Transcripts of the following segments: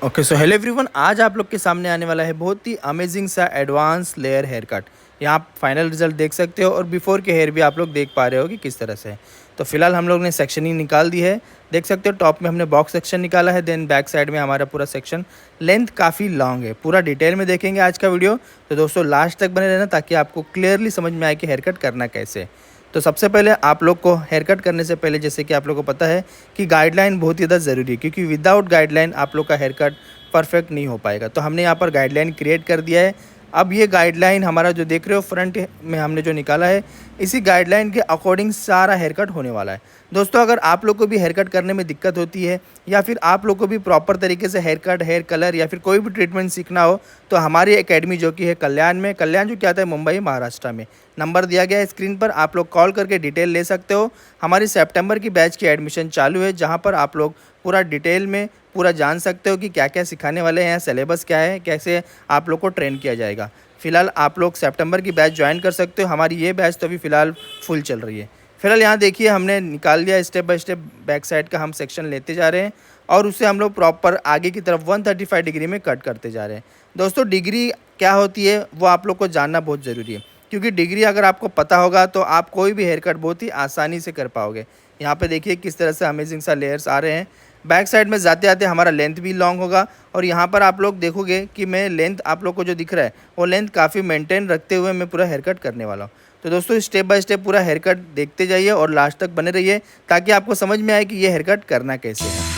Okay so hello everyone, आज आप लोग के सामने आने वाला है बहुत ही अमेजिंग सा एडवांस लेयर हेयर कट। यहाँ आप फाइनल रिजल्ट देख सकते हो और बिफोर के हेयर भी आप लोग देख पा रहे हो कि किस तरह से है। तो फिलहाल हम लोग ने सेक्शनिंग निकाल दी है, देख सकते हो। टॉप में हमने बॉक्स सेक्शन निकाला है, देन बैक साइड में हमारा पूरा सेक्शन। लेंथ काफ़ी लॉन्ग है, पूरा डिटेल में देखेंगे आज का वीडियो। तो दोस्तों लास्ट तक बने रहना ताकि आपको क्लियरली समझ में आए कि हेयर कट करना कैसे है। तो सबसे पहले आप लोग को हेयर कट करने से पहले, जैसे कि आप लोग को पता है कि गाइडलाइन बहुत ही ज़्यादा ज़रूरी है, क्योंकि विदाउट गाइडलाइन आप लोग का हेयर कट परफेक्ट नहीं हो पाएगा। तो हमने यहाँ पर गाइडलाइन क्रिएट कर दिया है। अब ये गाइडलाइन हमारा जो देख रहे हो फ्रंट में हमने जो निकाला है, इसी गाइडलाइन के अकॉर्डिंग सारा हेयर कट होने वाला है। दोस्तों अगर आप लोग को भी हेयर कट करने में दिक्कत होती है या फिर आप लोग को भी प्रॉपर तरीके से हेयर कट, हेयर कलर या फिर कोई भी ट्रीटमेंट सीखना हो, तो हमारी एकेडमी जो कि है कल्याण जो क्या आता है मुंबई महाराष्ट्र में, नंबर दिया गया है स्क्रीन पर, आप लोग कॉल करके डिटेल ले सकते हो। हमारी सितंबर की बैच की एडमिशन चालू है, जहाँ पर आप लोग पूरा डिटेल में पूरा जान सकते हो कि क्या क्या सिखाने वाले हैं, सिलेबस क्या है, कैसे आप लोग को ट्रेन किया जाएगा। फिलहाल आप लोग सितंबर की बैच ज्वाइन कर सकते हो। हमारी ये बैच तो अभी फ़िलहाल फुल चल रही है। फिलहाल यहाँ देखिए हमने निकाल दिया step by step, back side का हम सेक्शन लेते जा रहे हैं और उससे हम लोग प्रॉपर आगे की तरफ 135 डिग्री में कट करते जा रहे हैं। दोस्तों डिग्री क्या होती है वो आप लोग को जानना बहुत ज़रूरी है, क्योंकि डिग्री अगर आपको पता होगा तो आप कोई भी हेयर कट बहुत ही आसानी से कर पाओगे। यहाँ पे देखिए किस तरह से अमेजिंग सा लेयर्स आ रहे हैं। बैक साइड में जाते आते हमारा लेंथ भी लॉन्ग होगा, और यहाँ पर आप लोग देखोगे कि मैं लेंथ आप लोग को जो दिख रहा है वो लेंथ काफ़ी मेंटेन रखते हुए मैं पूरा हेयर कट करने वाला हूँ। तो दोस्तों स्टेप बाय स्टेप पूरा हेयर कट देखते जाइए और लास्ट तक बने रहिए ताकि आपको समझ में आए कि ये हेयर कट करना कैसे है।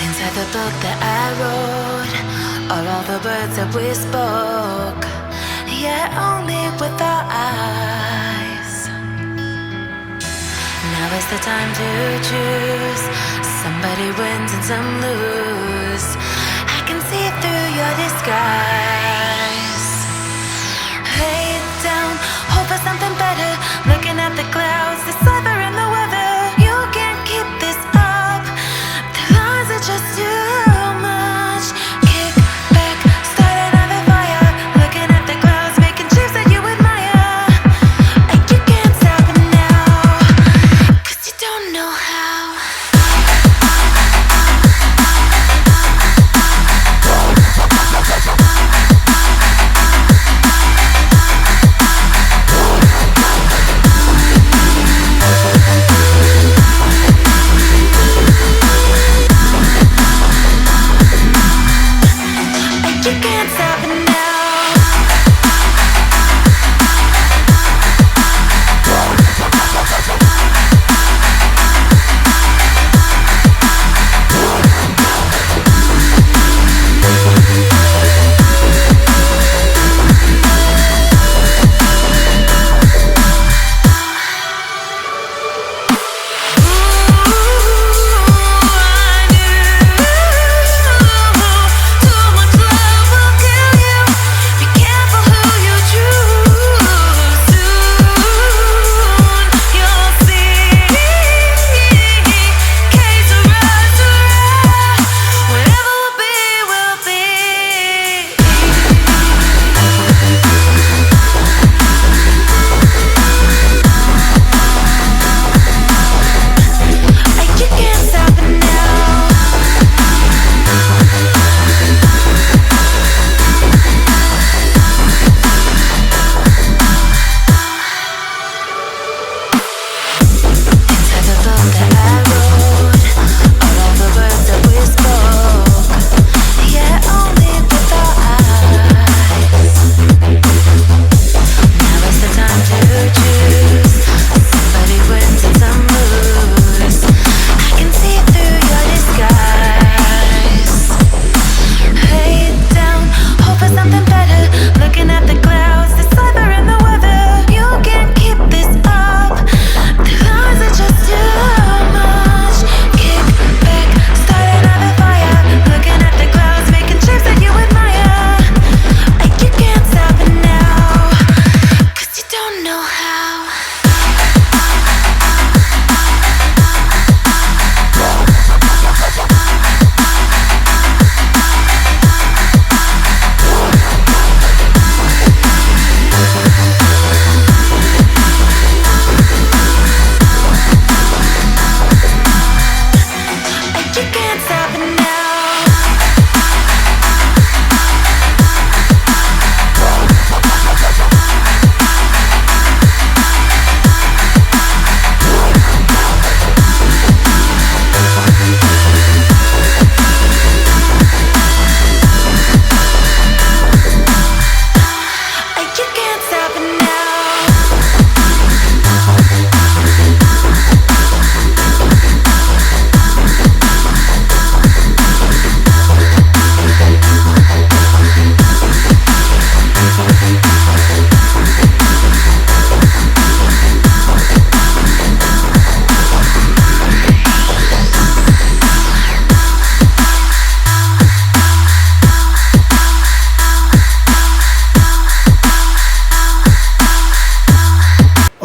Inside the book that I wrote are all the words that we spoke, yet only with our eyes. Now is the time to choose. Somebody wins and some lose. I can see through your disguise. Lay down, hope for something better. Looking at the clouds, decipher in the weather. You can't keep this up. The lies are just too much. Kick back, start another fire. Looking at the clouds, making shapes that you admire. And you can't stop it now, 'cause you don't know how.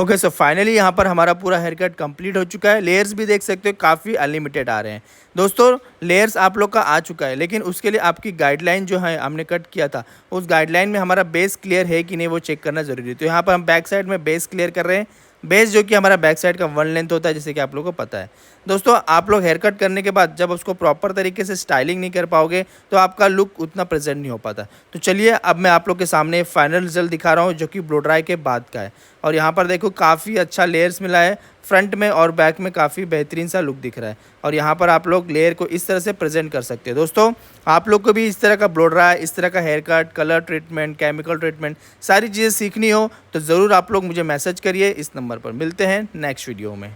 Okay, so finally यहाँ पर हमारा पूरा hair cut complete हो चुका है। Layers भी देख सकते हो काफ़ी अनलिमिटेड आ रहे हैं। दोस्तों लेयर्स आप लोग का आ चुका है, लेकिन उसके लिए आपकी गाइडलाइन जो है हमने कट किया था, उस गाइडलाइन में हमारा बेस क्लियर है कि नहीं वो चेक करना ज़रूरी है। तो यहाँ पर हम बैक साइड में बेस क्लियर कर रहे हैं। बेस जो कि हमारा बैक साइड का 1 लेंथ होता है, जैसे कि आप लोगों को पता है। दोस्तों आप लोग हेयर कट करने के बाद जब उसको प्रॉपर तरीके से स्टाइलिंग नहीं कर पाओगे तो आपका लुक उतना प्रेजेंट नहीं हो पाता। तो चलिए अब मैं आप लोग के सामने फाइनल रिजल्ट दिखा रहा हूँ, जो कि ब्लो ड्राई के बाद का है। और यहाँ पर देखो काफ़ी अच्छा लेयर्स मिला है, फ्रंट में और बैक में काफ़ी बेहतरीन सा लुक दिख रहा है। और यहाँ पर आप लोग लेयर को इस तरह से प्रेजेंट कर सकते हो। दोस्तों आप लोग को भी इस तरह का ब्लो ड्राई, इस तरह का haircut, colour treatment, chemical treatment, सारी चीज़ें सीखनी हो तो ज़रूर आप लोग मुझे मैसेज करिए इस नंबर पर। मिलते हैं नेक्स्ट वीडियो में।